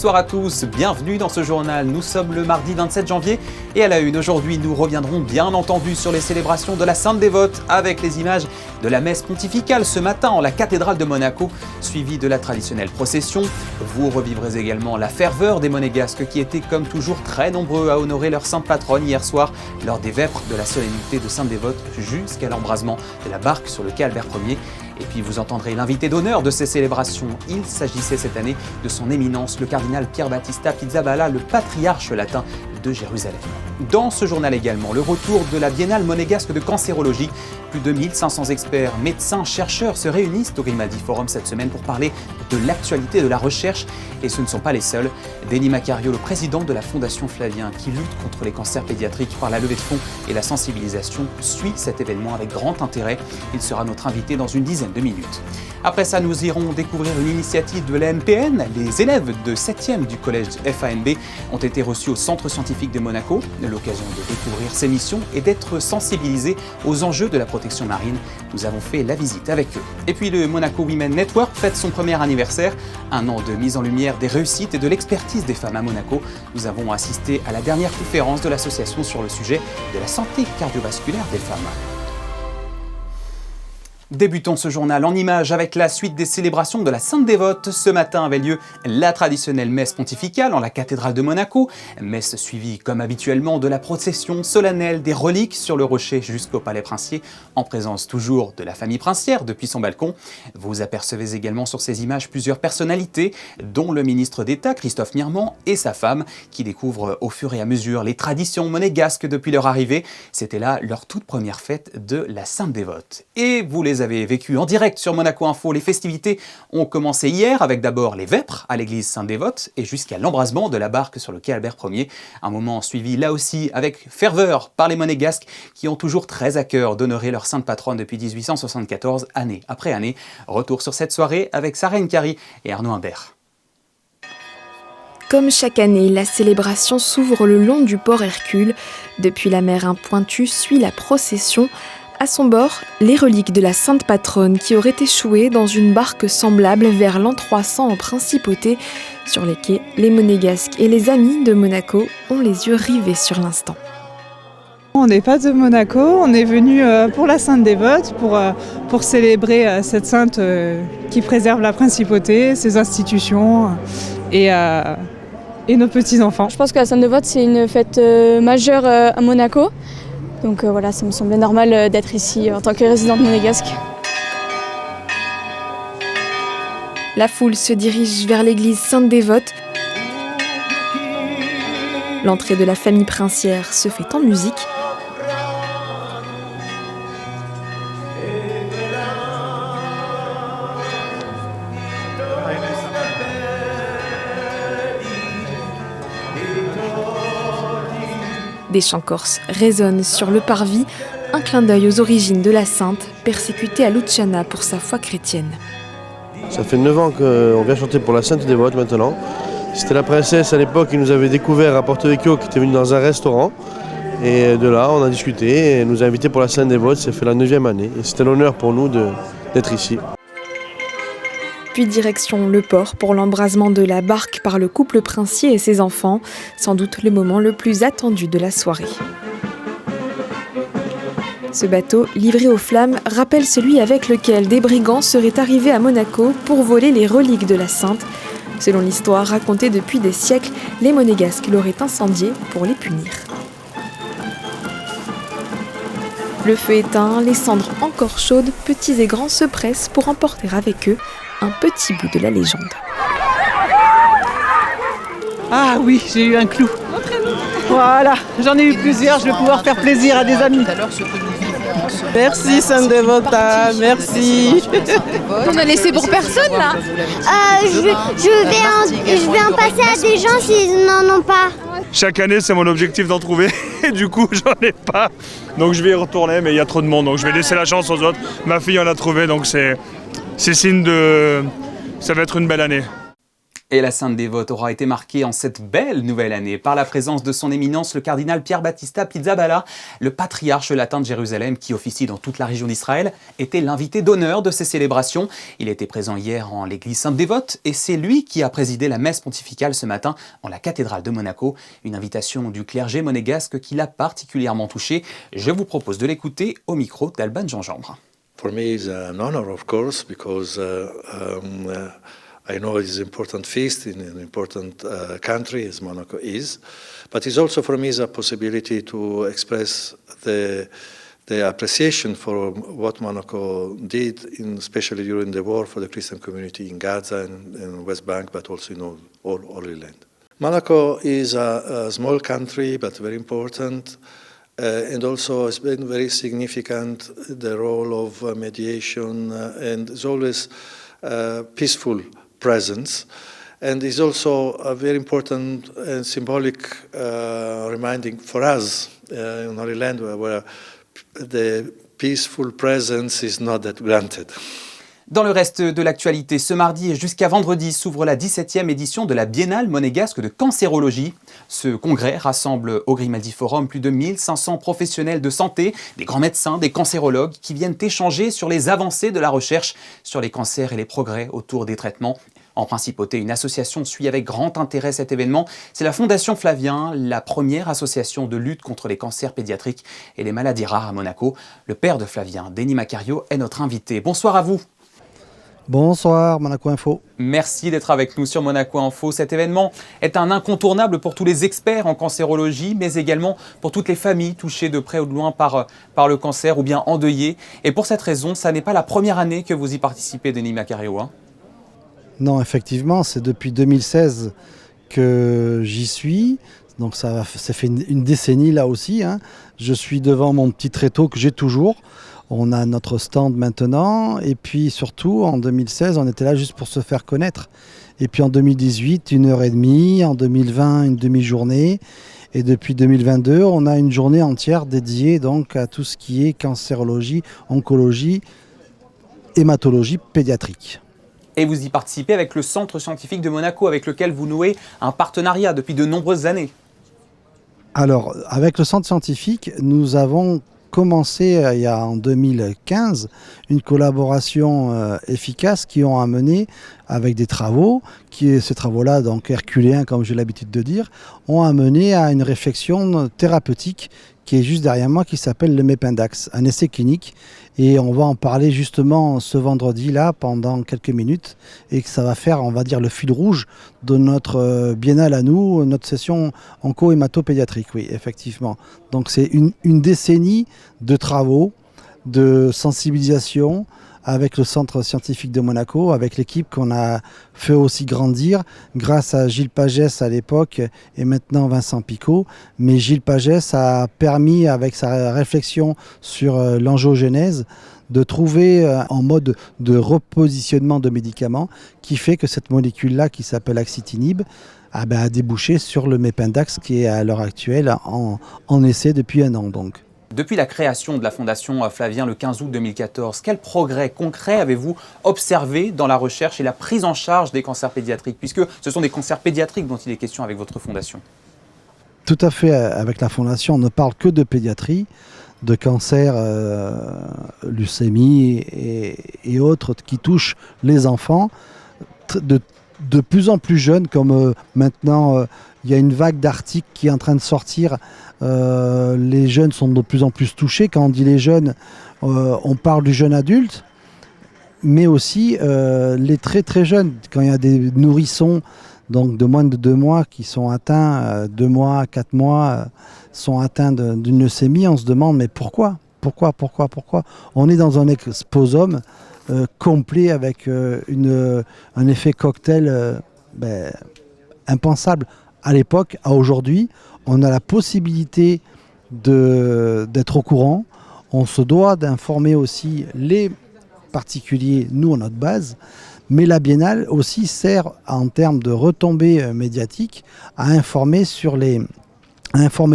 bonsoir à tous, bienvenue dans ce journal. Nous sommes le mardi 27 janvier et à la une aujourd'hui, nous reviendrons bien entendu sur les célébrations de la Sainte Dévote avec les images de la messe pontificale ce matin en la cathédrale de Monaco, suivie de la traditionnelle procession. Vous revivrez également la ferveur des Monégasques qui étaient comme toujours très nombreux à honorer leur sainte patronne hier soir lors des vêpres de la solennité de Sainte Dévote jusqu'à l'embrasement de la barque sur le quai Albert Ier. Et puis vous entendrez l'invité d'honneur de ces célébrations. Il s'agissait cette année de son éminence, le cardinal Pier Battista Pizzaballa, le patriarche latin de Jérusalem. Dans ce journal également, le retour de la Biennale monégasque de cancérologie. Plus de 1500 experts, médecins, chercheurs se réunissent au Grimadi Forum cette semaine pour parler de l'actualité de la recherche. Et ce ne sont pas les seuls. Denis Macario, le président de la Fondation Flavien, qui lutte contre les cancers pédiatriques par la levée de fonds et la sensibilisation, suit cet événement avec grand intérêt. Il sera notre invité dans une dizaine de minutes. Après ça, nous irons découvrir une initiative de l'AMPN. Les élèves de 7e du collège FANB ont été reçus au Centre scientifique de Monaco. L'occasion de découvrir ces missions et d'être sensibilisés aux enjeux de la protection marine. Nous avons fait la visite avec eux. Et puis le Monaco Women Network fête son premier anniversaire. Un an de mise en lumière des réussites et de l'expertise des femmes à Monaco. Nous avons assisté à la dernière conférence de l'association sur le sujet de la santé cardiovasculaire des femmes. Débutons ce journal en images avec la suite des célébrations de la Sainte Dévote. Ce matin avait lieu la traditionnelle messe pontificale en la cathédrale de Monaco. Messe suivie comme habituellement de la procession solennelle des reliques sur le rocher jusqu'au palais princier, en présence toujours de la famille princière depuis son balcon. Vous apercevez également sur ces images plusieurs personnalités, dont le ministre d'État Christophe Mirmand et sa femme, qui découvrent au fur et à mesure les traditions monégasques depuis leur arrivée. C'était là leur toute première fête de la Sainte Dévote. Et vous les avez vécu en direct sur Monaco Info. Les festivités ont commencé hier avec d'abord les vêpres à l'église Sainte-Dévote et jusqu'à l'embrasement de la barque sur le quai Albert Ier. Un moment suivi là aussi avec ferveur par les Monégasques qui ont toujours très à cœur d'honorer leur sainte patronne depuis 1874, année après année. Retour sur cette soirée avec Sarah Nkari et Arnaud Imbert. Comme chaque année, la célébration s'ouvre le long du port Hercule. Depuis la mer, un pointu suit la procession. À son bord, les reliques de la sainte patronne qui aurait échoué dans une barque semblable vers l'an 300 en principauté. Sur les quais, les Monégasques et les amis de Monaco ont les yeux rivés sur l'instant. On n'est pas de Monaco, on est venu pour la Sainte Dévote, pour célébrer cette sainte qui préserve la principauté, ses institutions et nos petits-enfants. Je pense que la Sainte Dévote, c'est une fête majeure à Monaco. Donc voilà, ça me semblait normal d'être ici en tant que résidente monégasque. La foule se dirige vers l'église Sainte-Dévote. L'entrée de la famille princière se fait en musique. Des chants corses résonnent sur le parvis, un clin d'œil aux origines de la sainte, persécutée à Luciana pour sa foi chrétienne. Ça fait 9 ans qu'on vient chanter pour la Sainte Dévote maintenant. C'était la princesse à l'époque qui nous avait découvert à Porto Vecchio, qui était venue dans un restaurant. Et de là, on a discuté et elle nous a invités pour la Sainte Dévote. Ça fait la 9e année et c'était l'honneur pour nous d'être ici. Puis direction le port pour l'embrasement de la barque par le couple princier et ses enfants, sans doute le moment le plus attendu de la soirée. Ce bateau, livré aux flammes, rappelle celui avec lequel des brigands seraient arrivés à Monaco pour voler les reliques de la sainte. Selon l'histoire racontée depuis des siècles, les Monégasques l'auraient incendié pour les punir. Le feu éteint, les cendres encore chaudes, petits et grands se pressent pour emporter avec eux un petit bout de la légende. Ah oui, j'ai eu un clou. Voilà, j'en ai eu plusieurs, je vais pouvoir faire plaisir à des amis. Merci Sainte Dévote, merci. On a laissé pour personne là. Je vais en passer à des gens s'ils n'en ont pas. Chaque année, c'est mon objectif d'en trouver. Et du coup, j'en ai pas. Donc je vais y retourner, mais il y a trop de monde. Donc je vais laisser la chance aux autres. Ma fille en a trouvé, donc c'est signe de... Ça va être une belle année. Et la Sainte Dévote aura été marquée en cette belle nouvelle année par la présence de son éminence le cardinal Pier Battista Pizzaballa, le patriarche latin de Jérusalem qui officie dans toute la région d'Israël, était l'invité d'honneur de ces célébrations. Il était présent hier en l'église Sainte Dévote et c'est lui qui a présidé la messe pontificale ce matin en la cathédrale de Monaco. Une invitation du clergé monégasque qui l'a particulièrement touché. Je vous propose de l'écouter au micro d'Alban Gingembre. For me, it's an honor, of course, because I know it's an important feast in an important country, as Monaco is. But it's also for me a possibility to express the appreciation for what Monaco did, especially during the war for the Christian community in Gaza and West Bank, but also in all Holy Land. Monaco is a small country, but very important. And also it's been very significant the role of mediation and it's always peaceful presence. And it's also a very important and symbolic reminding for us in Holy Land where the peaceful presence is not that granted. Dans le reste de l'actualité, ce mardi et jusqu'à vendredi s'ouvre la 17e édition de la Biennale monégasque de cancérologie. Ce congrès rassemble au Grimaldi Forum plus de 1500 professionnels de santé, des grands médecins, des cancérologues qui viennent échanger sur les avancées de la recherche sur les cancers et les progrès autour des traitements. En principauté, une association suit avec grand intérêt cet événement. C'est la Fondation Flavien, la première association de lutte contre les cancers pédiatriques et les maladies rares à Monaco. Le père de Flavien, Denis Macario, est notre invité. Bonsoir à vous. Bonsoir, Monaco Info. Merci d'être avec nous sur Monaco Info. Cet événement est un incontournable pour tous les experts en cancérologie, mais également pour toutes les familles touchées de près ou de loin par le cancer ou bien endeuillées. Et pour cette raison, ça n'est pas la première année que vous y participez, Denis Macario. Non, effectivement, c'est depuis 2016 que j'y suis. Donc ça fait une décennie là aussi. Je suis devant mon petit tréteau que j'ai toujours. On a notre stand maintenant et puis surtout en 2016 on était là juste pour se faire connaître. Et puis en 2018 1h30, en 2020 une demi-journée et depuis 2022 on a une journée entière dédiée donc à tout ce qui est cancérologie, oncologie, hématologie pédiatrique. Et vous y participez avec le Centre scientifique de Monaco avec lequel vous nouez un partenariat depuis de nombreuses années. Alors avec le Centre scientifique nous avons commencé il y a en 2015 une collaboration efficace qui ont amené avec des travaux, ces travaux-là, donc herculéens comme j'ai l'habitude de dire, ont amené à une réflexion thérapeutique qui est juste derrière moi qui s'appelle le Mépendax, un essai clinique et on va en parler justement ce vendredi-là pendant quelques minutes et que ça va faire, on va dire, le fil rouge de notre biennale à nous, notre session onco-hématopédiatrique, oui, effectivement. Donc c'est une décennie de travaux, de sensibilisation avec le Centre scientifique de Monaco, avec l'équipe qu'on a fait aussi grandir grâce à Gilles Pagès à l'époque et maintenant Vincent Picot. Mais Gilles Pagès a permis, avec sa réflexion sur l'angiogénèse, de trouver un mode de repositionnement de médicaments qui fait que cette molécule-là, qui s'appelle axitinib, a débouché sur le Mépendax qui est à l'heure actuelle en essai depuis 1 an donc. Depuis la création de la Fondation Flavien le 15 août 2014, quel progrès concret avez-vous observé dans la recherche et la prise en charge des cancers pédiatriques, puisque ce sont des cancers pédiatriques dont il est question avec votre fondation? Tout à fait, avec la Fondation, on ne parle que de pédiatrie, de cancer, leucémie et autres qui touchent les enfants de plus en plus jeunes, comme maintenant il y a une vague d'articles qui est en train de sortir. Les jeunes sont de plus en plus touchés. Quand on dit les jeunes, on parle du jeune adulte, mais aussi les très très jeunes. Quand il y a des nourrissons donc de moins de 2 mois qui sont atteints, 2 mois, 4 mois, sont atteints d'une leucémie, on se demande mais pourquoi ? On est dans un exposome complet avec un effet cocktail impensable à l'époque, à aujourd'hui. On a la possibilité d'être au courant. On se doit d'informer aussi les particuliers, nous, à notre base. Mais la Biennale aussi sert, en termes de retombées médiatiques, à informer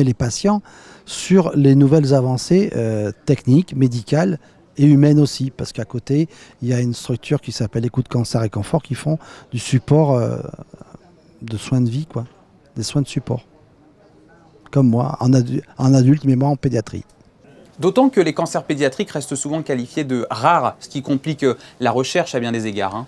les patients sur les nouvelles avancées techniques, médicales et humaines aussi. Parce qu'à côté, il y a une structure qui s'appelle Écoute Cancer et Confort qui font du support soins de vie, quoi, des soins de support. Comme moi, en adulte, mais moi en pédiatrie. D'autant que les cancers pédiatriques restent souvent qualifiés de rares, ce qui complique la recherche à bien des égards. Hein.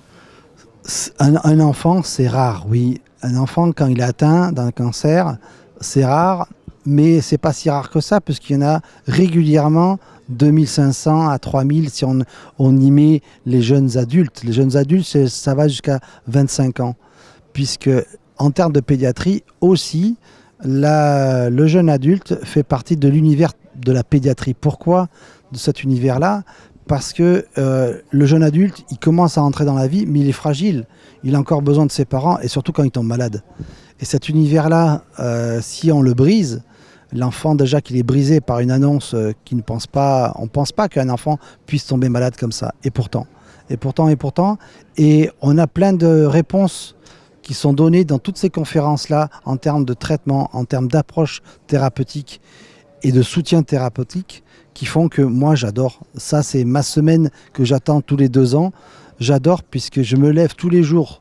Un enfant, c'est rare, oui. Un enfant, quand il est atteint d'un cancer, c'est rare, mais c'est pas si rare que ça, puisqu'il y en a régulièrement 2500 à 3000 si on y met les jeunes adultes. Les jeunes adultes, ça va jusqu'à 25 ans, puisque en termes de pédiatrie aussi, le jeune adulte fait partie de l'univers de la pédiatrie. Pourquoi de cet univers-là ? Parce que le jeune adulte, il commence à entrer dans la vie, mais il est fragile. Il a encore besoin de ses parents, et surtout quand il tombe malade. Et cet univers-là, si on le brise, l'enfant déjà qu'il est brisé par une annonce qui ne pense pas, on ne pense pas qu'un enfant puisse tomber malade comme ça. Et pourtant, et on a plein de réponses qui sont données dans toutes ces conférences-là en termes de traitement, en termes d'approche thérapeutique et de soutien thérapeutique qui font que moi j'adore. Ça, c'est ma semaine que j'attends tous les 2 ans. J'adore puisque je me lève tous les jours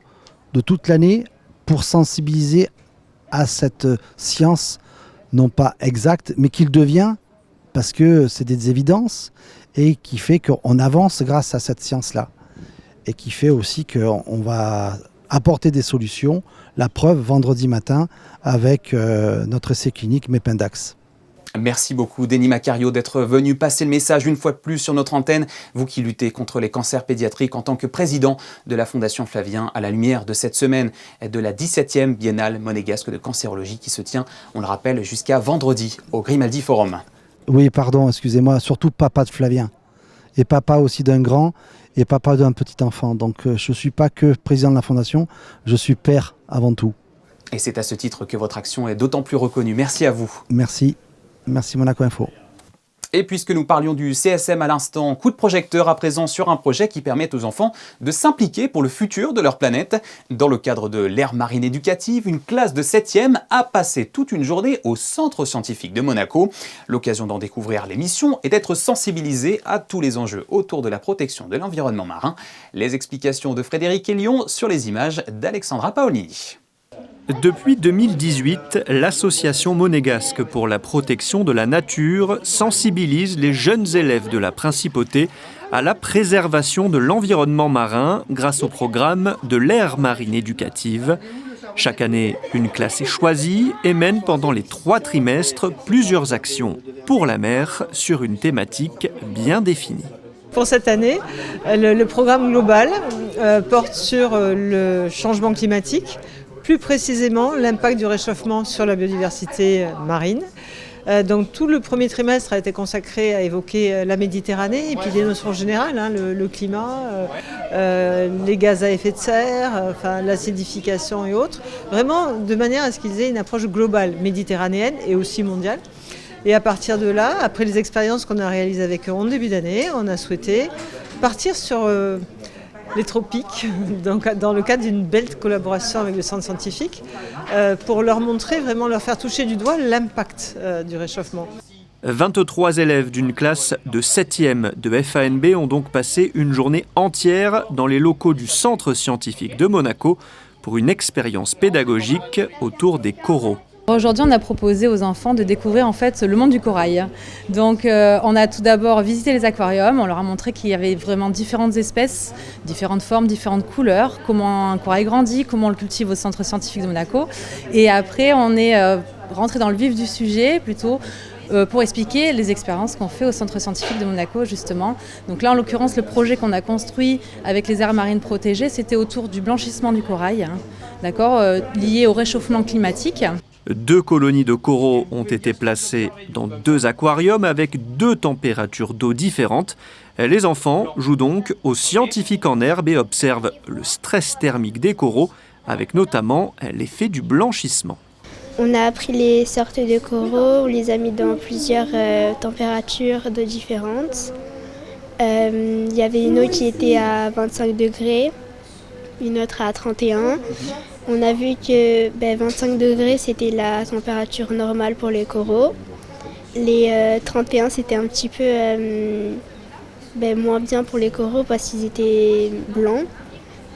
de toute l'année pour sensibiliser à cette science, non pas exacte, mais qu'il devient, parce que c'est des évidences, et qui fait qu'on avance grâce à cette science-là. Et qui fait aussi qu'on va apporter des solutions. La preuve, vendredi matin, avec notre essai clinique Mépindax. Merci beaucoup Denis Macario d'être venu passer le message une fois de plus sur notre antenne, vous qui luttez contre les cancers pédiatriques en tant que président de la Fondation Flavien à la lumière de cette semaine de la 17e Biennale monégasque de cancérologie qui se tient, on le rappelle, jusqu'à vendredi au Grimaldi Forum. Oui, pardon, excusez-moi, surtout papa de Flavien et papa aussi d'un grand et papa d'un petit enfant. Donc je ne suis pas que président de la Fondation, je suis père avant tout. Et c'est à ce titre que votre action est d'autant plus reconnue. Merci à vous. Merci. Merci Monaco Info. Et puisque nous parlions du CSM à l'instant, coup de projecteur à présent sur un projet qui permet aux enfants de s'impliquer pour le futur de leur planète. Dans le cadre de l'ère marine éducative, une classe de 7e a passé toute une journée au Centre scientifique de Monaco. L'occasion d'en découvrir les missions et d'être sensibilisé à tous les enjeux autour de la protection de l'environnement marin. Les explications de Frédéric Elion sur les images d'Alexandra Paolini. Depuis 2018, l'association monégasque pour la protection de la nature sensibilise les jeunes élèves de la principauté à la préservation de l'environnement marin grâce au programme de l'ère marine éducative. Chaque année, une classe est choisie et mène pendant les 3 trimestres plusieurs actions pour la mer sur une thématique bien définie. Pour cette année, le programme global porte sur le changement climatique, plus précisément l'impact du réchauffement sur la biodiversité marine. Donc tout le premier trimestre a été consacré à évoquer la Méditerranée et puis des notions générales, le climat, les gaz à effet de serre, l'acidification et autres, vraiment de manière à ce qu'ils aient une approche globale méditerranéenne et aussi mondiale. Et à partir de là, après les expériences qu'on a réalisées avec eux en début d'année, on a souhaité partir sur les tropiques, donc dans le cadre d'une belle collaboration avec le centre scientifique, pour leur montrer, vraiment leur faire toucher du doigt l'impact du réchauffement. 23 élèves d'une classe de 7e de FANB ont donc passé une journée entière dans les locaux du centre scientifique de Monaco pour une expérience pédagogique autour des coraux. Aujourd'hui, on a proposé aux enfants de découvrir en fait le monde du corail. Donc on a tout d'abord visité les aquariums, on leur a montré qu'il y avait vraiment différentes espèces, différentes formes, différentes couleurs, comment un corail grandit, comment on le cultive au centre scientifique de Monaco. Et après, on est rentré dans le vif du sujet plutôt pour expliquer les expériences qu'on fait au centre scientifique de Monaco justement. Donc là, en l'occurrence, le projet qu'on a construit avec les aires marines protégées, c'était autour du blanchissement du corail, d'accord, lié au réchauffement climatique. 2 colonies de coraux ont été placées dans 2 aquariums avec 2 températures d'eau différentes. Les enfants jouent donc aux scientifiques en herbe et observent le stress thermique des coraux, avec notamment l'effet du blanchissement. On a appris les sortes de coraux, on les a mis dans plusieurs températures d'eau différentes. Il y avait une eau qui était à 25 degrés, une autre à 31. On a vu que 25 degrés, c'était la température normale pour les coraux. Les 31, c'était un petit peu moins bien pour les coraux parce qu'ils étaient blancs.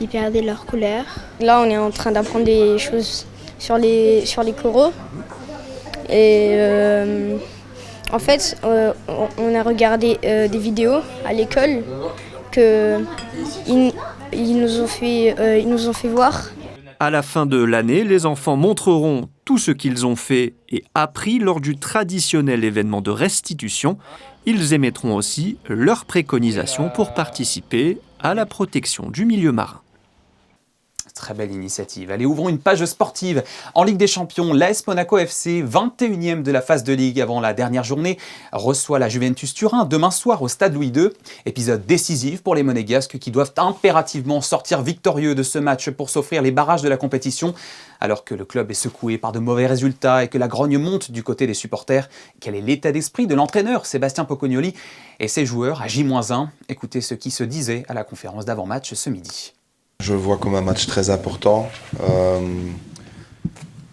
ils perdaient leur couleur. Là, on est en train d'apprendre des choses sur les coraux. Et en fait, on a regardé des vidéos à l'école qu'ils nous ont fait voir. À la fin de l'année, les enfants montreront tout ce qu'ils ont fait et appris lors du traditionnel événement de restitution. Ils émettront aussi leurs préconisations pour participer à la protection du milieu marin. Très belle initiative. Allez, ouvrons une page sportive. En Ligue des Champions, l'AS Monaco FC, 21e de la phase de Ligue avant la dernière journée, reçoit la Juventus Turin demain soir au Stade Louis II. Épisode décisif pour les Monégasques qui doivent impérativement sortir victorieux de ce match pour s'offrir les barrages de la compétition. Alors que le club est secoué par de mauvais résultats et que la grogne monte du côté des supporters, quel est l'état d'esprit de l'entraîneur Sébastien Pocognoli et ses joueurs à J-1 ? Écoutez ce qui se disait à la conférence d'avant-match ce midi. Je le vois comme un match très important,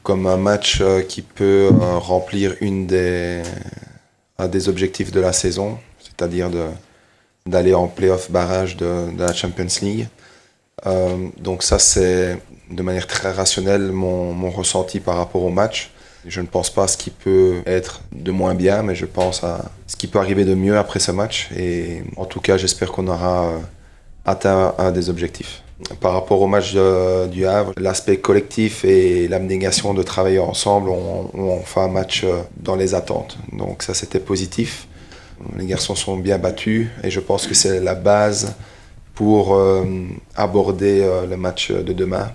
comme un match qui peut remplir un des objectifs de la saison, c'est-à-dire d'aller en play-off barrage de la Champions League. Donc ça, c'est de manière très rationnelle mon ressenti par rapport au match. Je ne pense pas à ce qui peut être de moins bien, mais je pense à ce qui peut arriver de mieux après ce match. Et en tout cas, j'espère qu'on aura atteint un des objectifs. Par rapport au match du Havre, l'aspect collectif et l'abnégation de travailler ensemble ont fait un match dans les attentes. Donc ça, c'était positif. Les garçons sont bien battus et je pense que c'est la base pour aborder le match de demain.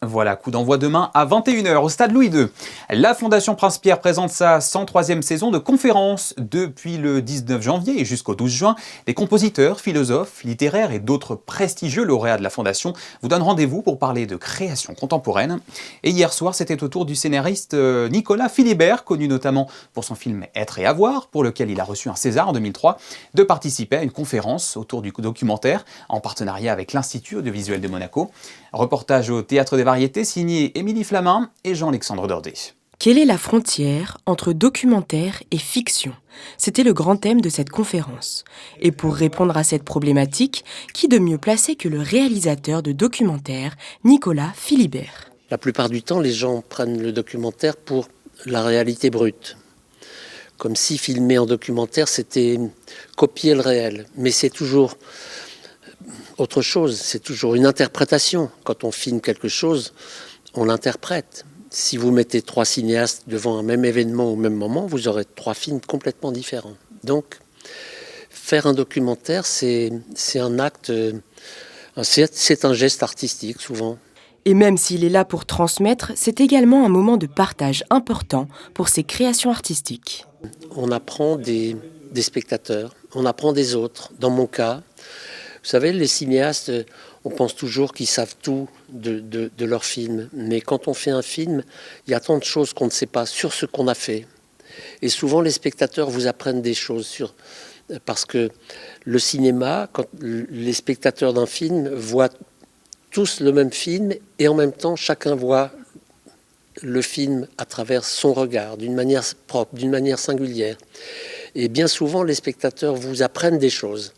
Voilà, coup d'envoi demain à 21h au Stade Louis II. La Fondation Prince-Pierre présente sa 103e saison de conférences. Depuis le 19 janvier et jusqu'au 12 juin, des compositeurs, philosophes, littéraires et d'autres prestigieux lauréats de la Fondation vous donnent rendez-vous pour parler de création contemporaine. Et hier soir, c'était au tour du scénariste Nicolas Philibert, connu notamment pour son film Être et avoir, pour lequel il a reçu un César en 2003, de participer à une conférence autour du documentaire en partenariat avec l'Institut audiovisuel de Monaco. Reportage au Théâtre des Variétés signé Émilie Flamin et Jean-Alexandre Dordet. Quelle est la frontière entre documentaire et fiction ? C'était le grand thème de cette conférence. Et pour répondre à cette problématique, qui de mieux placé que le réalisateur de documentaire, Nicolas Philibert ? La plupart du temps, les gens prennent le documentaire pour la réalité brute. Comme si filmer en documentaire, c'était copier le réel. Mais c'est toujours autre chose, c'est toujours une interprétation. Quand on filme quelque chose, on l'interprète. Si vous mettez 3 cinéastes devant un même événement au même moment, vous aurez 3 films complètement différents. Donc, faire un documentaire, c'est un acte, c'est un geste artistique souvent. Et même s'il est là pour transmettre, c'est également un moment de partage important pour ses créations artistiques. On apprend des spectateurs, on apprend des autres. Dans mon cas, vous savez, les cinéastes, on pense toujours qu'ils savent tout de leur film. Mais quand on fait un film, il y a tant de choses qu'on ne sait pas sur ce qu'on a fait. Et souvent, les spectateurs vous apprennent des choses parce que le cinéma, quand les spectateurs d'un film voient tous le même film et en même temps, chacun voit le film à travers son regard, d'une manière propre, d'une manière singulière. Et bien souvent, les spectateurs vous apprennent des choses.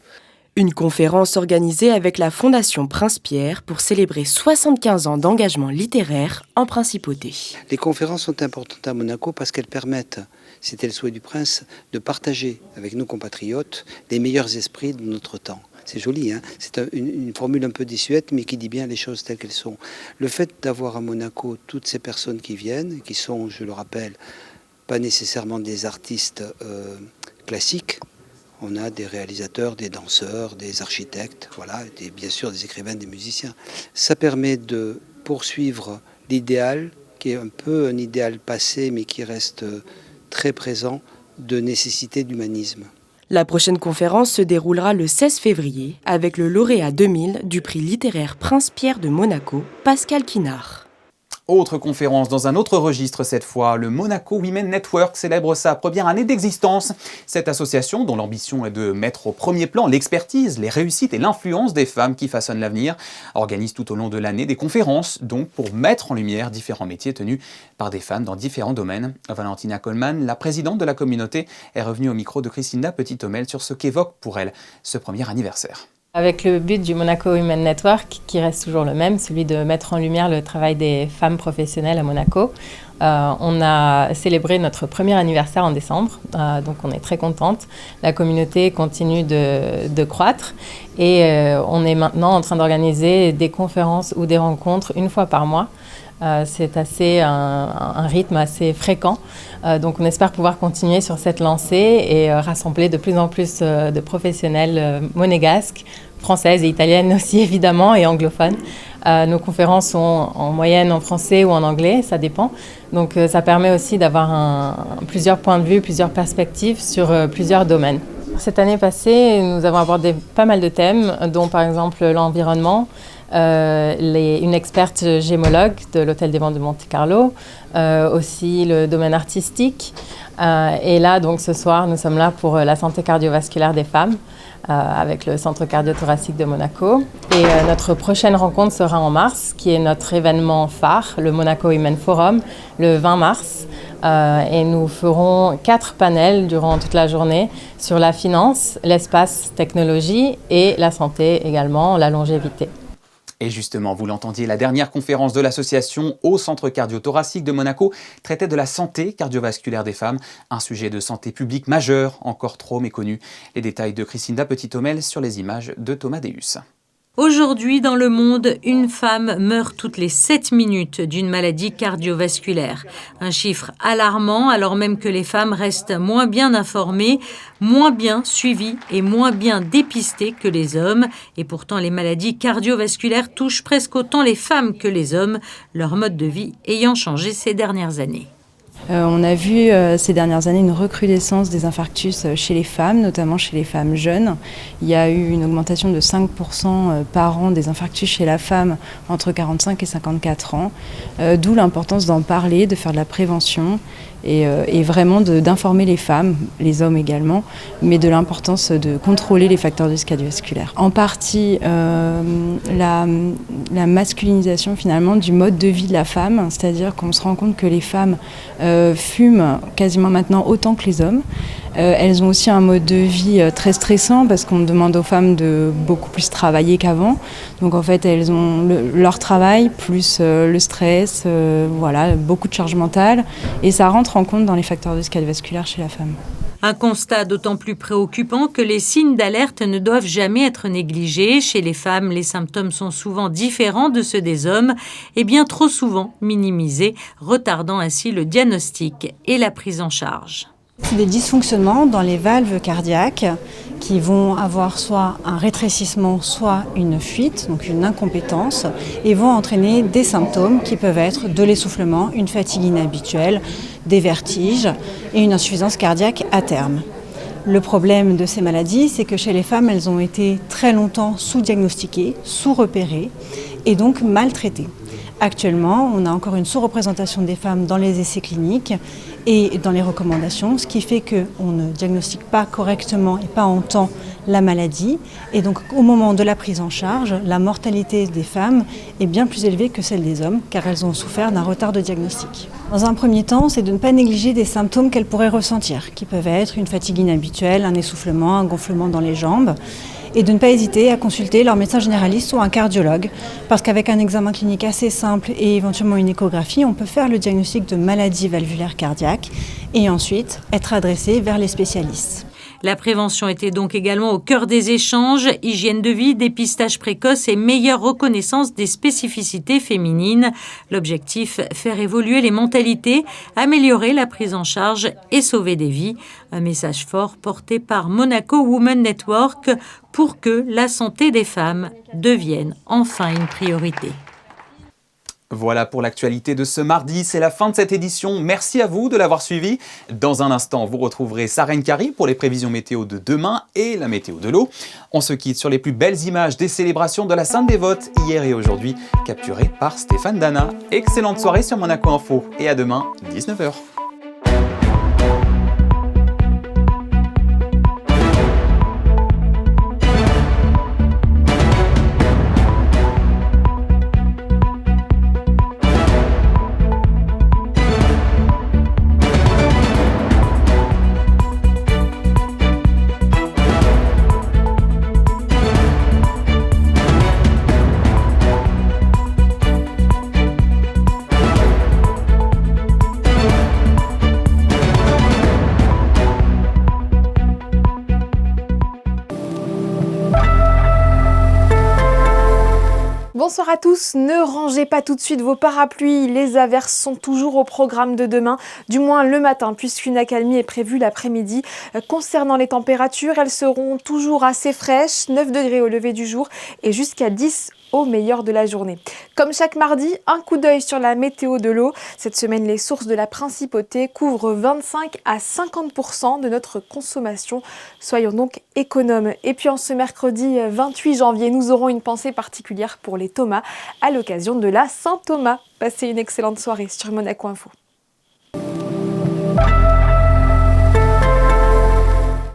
Une conférence organisée avec la Fondation Prince-Pierre pour célébrer 75 ans d'engagement littéraire en principauté. Les conférences sont importantes à Monaco parce qu'elles permettent, c'était le souhait du prince, de partager avec nos compatriotes les meilleurs esprits de notre temps. C'est joli, hein ? C'est une formule un peu dissuète, mais qui dit bien les choses telles qu'elles sont. Le fait d'avoir à Monaco toutes ces personnes qui viennent, qui sont, je le rappelle, pas nécessairement des artistes classiques. On a des réalisateurs, des danseurs, des architectes, voilà, et bien sûr des écrivains, des musiciens. Ça permet de poursuivre l'idéal, qui est un peu un idéal passé, mais qui reste très présent, de nécessité d'humanisme. La prochaine conférence se déroulera le 16 février avec le lauréat 2000 du prix littéraire Prince-Pierre de Monaco, Pascal Quinard. Autre conférence dans un autre registre cette fois, le Monaco Women Network célèbre sa première année d'existence. Cette association, dont l'ambition est de mettre au premier plan l'expertise, les réussites et l'influence des femmes qui façonnent l'avenir, organise tout au long de l'année des conférences, donc pour mettre en lumière différents métiers tenus par des femmes dans différents domaines. Valentina Coleman, la présidente de la communauté, est revenue au micro de Christina Petit-Homel sur ce qu'évoque pour elle ce premier anniversaire. Avec le but du Monaco Women Network qui reste toujours le même, celui de mettre en lumière le travail des femmes professionnelles à Monaco. On a célébré notre premier anniversaire en décembre, donc on est très contente. La communauté continue de croître et on est maintenant en train d'organiser des conférences ou des rencontres une fois par mois. C'est un rythme assez fréquent, donc on espère pouvoir continuer sur cette lancée et rassembler de plus en plus de professionnels monégasques, françaises et italiennes aussi évidemment et anglophones. Nos conférences sont en moyenne en français ou en anglais, ça dépend. Donc ça permet aussi d'avoir plusieurs points de vue, plusieurs perspectives sur plusieurs domaines. Cette année passée, nous avons abordé pas mal de thèmes, dont par exemple l'environnement, une experte gémologue de l'Hôtel des Ventes de Monte-Carlo, aussi le domaine artistique. Et là, donc ce soir, nous sommes là pour la santé cardiovasculaire des femmes, avec le Centre cardio-thoracique de Monaco. Et notre prochaine rencontre sera en mars, qui est notre événement phare, le Monaco Women Forum, le 20 mars. Et nous ferons 4 panels durant toute la journée sur la finance, l'espace technologie et la santé également, la longévité. Et justement, vous l'entendiez, la dernière conférence de l'association au Centre cardio-thoracique de Monaco traitait de la santé cardiovasculaire des femmes, un sujet de santé publique majeur, encore trop méconnu. Les détails de Christina Petit-Homel sur les images de Thomas Deus. Aujourd'hui, dans le monde, une femme meurt toutes les 7 minutes d'une maladie cardiovasculaire. Un chiffre alarmant alors même que les femmes restent moins bien informées, moins bien suivies et moins bien dépistées que les hommes. Et pourtant, les maladies cardiovasculaires touchent presque autant les femmes que les hommes, leur mode de vie ayant changé ces dernières années. On a vu ces dernières années une recrudescence des infarctus chez les femmes, notamment chez les femmes jeunes. Il y a eu une augmentation de 5% par an des infarctus chez la femme entre 45 et 54 ans, d'où l'importance d'en parler, de faire de la prévention et vraiment d'informer les femmes, les hommes également, mais de l'importance de contrôler les facteurs de risque cardiovasculaire. En partie, la masculinisation finalement du mode de vie de la femme, c'est-à-dire qu'on se rend compte que les femmes fument quasiment maintenant autant que les hommes. Elles ont aussi un mode de vie très stressant parce qu'on demande aux femmes de beaucoup plus travailler qu'avant. Donc en fait, elles ont leur travail plus le stress, voilà, beaucoup de charge mentale. Et ça rentre en compte dans les facteurs de risque cardiovasculaire chez la femme. Un constat d'autant plus préoccupant que les signes d'alerte ne doivent jamais être négligés. Chez les femmes, les symptômes sont souvent différents de ceux des hommes et bien trop souvent minimisés, retardant ainsi le diagnostic et la prise en charge. C'est des dysfonctionnements dans les valves cardiaques qui vont avoir soit un rétrécissement, soit une fuite, donc une incompétence, et vont entraîner des symptômes qui peuvent être de l'essoufflement, une fatigue inhabituelle, des vertiges et une insuffisance cardiaque à terme. Le problème de ces maladies, c'est que chez les femmes, elles ont été très longtemps sous-diagnostiquées, sous-repérées et donc maltraitées. Actuellement, on a encore une sous-représentation des femmes dans les essais cliniques et dans les recommandations, ce qui fait qu'on ne diagnostique pas correctement et pas en temps la maladie. Et donc, au moment de la prise en charge, la mortalité des femmes est bien plus élevée que celle des hommes, car elles ont souffert d'un retard de diagnostic. Dans un premier temps, c'est de ne pas négliger des symptômes qu'elles pourraient ressentir, qui peuvent être une fatigue inhabituelle, un essoufflement, un gonflement dans les jambes, et de ne pas hésiter à consulter leur médecin généraliste ou un cardiologue, parce qu'avec un examen clinique assez simple et éventuellement une échographie, on peut faire le diagnostic de maladie valvulaire cardiaque et ensuite être adressé vers les spécialistes. La prévention était donc également au cœur des échanges, hygiène de vie, dépistage précoce et meilleure reconnaissance des spécificités féminines. L'objectif, faire évoluer les mentalités, améliorer la prise en charge et sauver des vies. Un message fort porté par Monaco Women Network pour que la santé des femmes devienne enfin une priorité. Voilà pour l'actualité de ce mardi, c'est la fin de cette édition. Merci à vous de l'avoir suivi. Dans un instant, vous retrouverez Sarah Nkari pour les prévisions météo de demain et la météo de l'eau. On se quitte sur les plus belles images des célébrations de la Sainte Dévote hier et aujourd'hui, capturées par Stéphane Dana. Excellente soirée sur Monaco Info et à demain, 19h. Bonsoir à tous, ne rangez pas tout de suite vos parapluies, les averses sont toujours au programme de demain, du moins le matin puisqu'une accalmie est prévue l'après-midi. Concernant les températures, elles seront toujours assez fraîches, 9 degrés au lever du jour et jusqu'à 10 au meilleur de la journée. Comme chaque mardi, un coup d'œil sur la météo de l'eau. Cette semaine, les sources de la Principauté couvrent 25 à 50% de notre consommation. Soyons donc économes. Et puis en ce mercredi 28 janvier, nous aurons une pensée particulière pour les Thomas à l'occasion de la Saint-Thomas. Passez une excellente soirée sur Monaco Info.